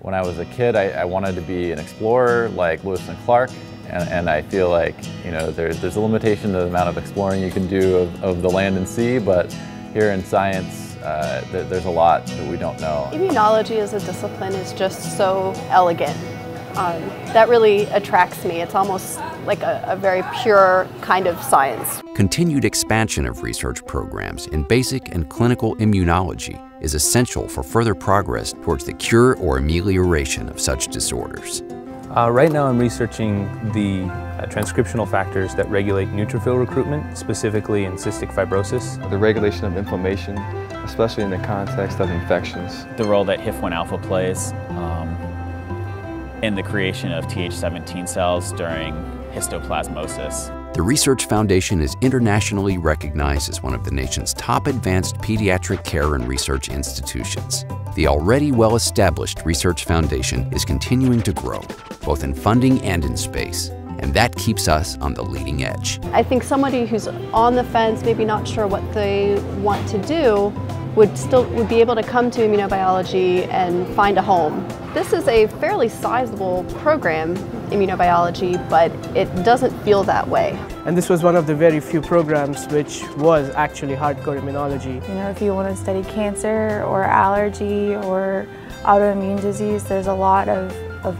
When I was a kid, I wanted to be an explorer like Lewis and Clark, and I feel like, you know, there's a limitation to the amount of exploring you can do of the land and sea, but here in science, there's a lot that we don't know. Immunology as a discipline is just so elegant. That really attracts me. It's almost like a very pure kind of science. Continued expansion of research programs in basic and clinical immunology is essential for further progress towards the cure or amelioration of such disorders. Right now I'm researching the transcriptional factors that regulate neutrophil recruitment, specifically in cystic fibrosis. The regulation of inflammation, especially in the context of infections. The role that HIF-1 alpha plays in the creation of Th17 cells during histoplasmosis. The Research Foundation is internationally recognized as one of the nation's top advanced pediatric care and research institutions. The already well-established Research Foundation is continuing to grow, both in funding and in space, and that keeps us on the leading edge. I think somebody who's on the fence, maybe not sure what they want to do, would be able to come to immunobiology and find a home. This is a fairly sizable program, immunobiology, but it doesn't feel that way. And this was one of the very few programs which was actually hardcore immunology. You know, if you want to study cancer or allergy or autoimmune disease, there's a lot of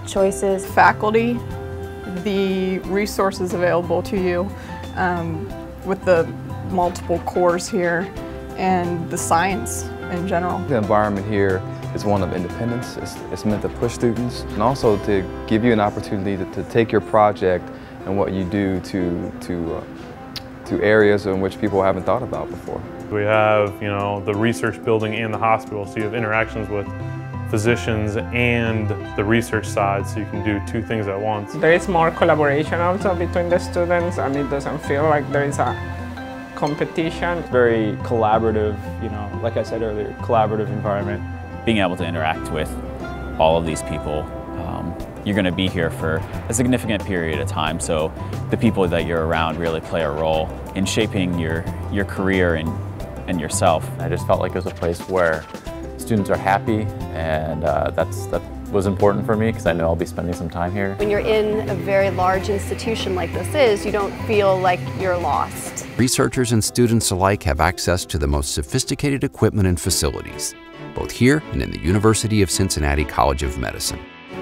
choices. Faculty, the resources available to you with the multiple cores here, and the science in general. The environment here is one of independence. It's meant to push students and also to give you an opportunity to take your project and what you do to areas in which people haven't thought about before. We have, you know, the research building and the hospital, so you have interactions with physicians and the research side, so you can do two things at once. There is more collaboration also between the students, and it doesn't feel like there is a competition. It's very collaborative, you know, like I said earlier, collaborative environment. Being able to interact with all of these people, you're going to be here for a significant period of time, so the people that you're around really play a role in shaping your career and yourself. I just felt like it was a place where students are happy, and that was important for me because I know I'll be spending some time here. When you're in a very large institution like this is, you don't feel like you're lost. Researchers and students alike have access to the most sophisticated equipment and facilities, both here and in the University of Cincinnati College of Medicine.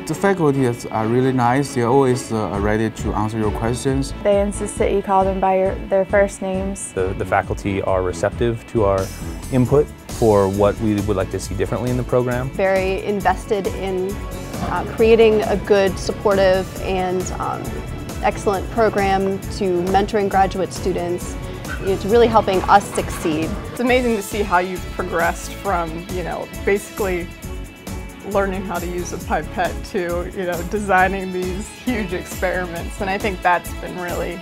The faculty are really nice. They're always ready to answer your questions. They insist that you call them by their first names. The faculty are receptive to our input for what we would like to see differently in the program. Very invested in creating a good, supportive, and excellent program to mentoring graduate students. It's really helping us succeed. It's amazing to see how you've progressed from, you know, basically learning how to use a pipette to, you know, designing these huge experiments, and I think that's been really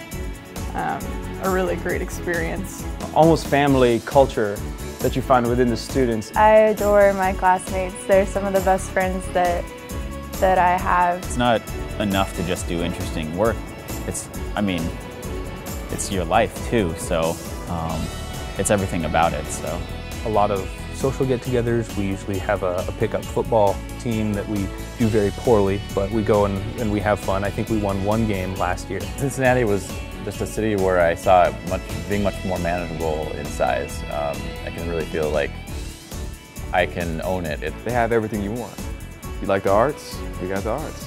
a really great experience. Almost family culture that you find within the students. I adore my classmates. They're some of the best friends that I have. It's not enough to just do interesting work. I mean, it's your life too, so it's everything about it. So a lot of social get-togethers. We usually have a pickup football team that we do very poorly, but we go and we have fun. I think we won one game last year. Cincinnati was just a city where I saw it being much more manageable in size. I can really feel like I can own it. They have everything you want. You like the arts? We got the arts.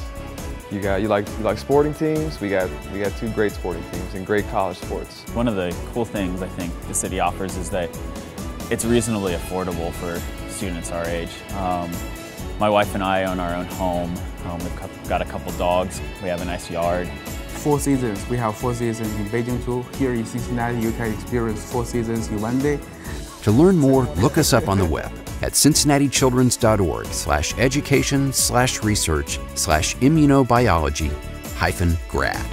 You like sporting teams? We got two great sporting teams and great college sports. One of the cool things I think the city offers is that it's reasonably affordable for students our age. My wife and I own our own home. We've got a couple dogs. We have a nice yard. 4 seasons. We have 4 seasons in Beijing too. Here in Cincinnati, you can experience 4 seasons in one day. To learn more, look us up on the web at cincinnatichildrens.org/education/research/immunobiology-grad.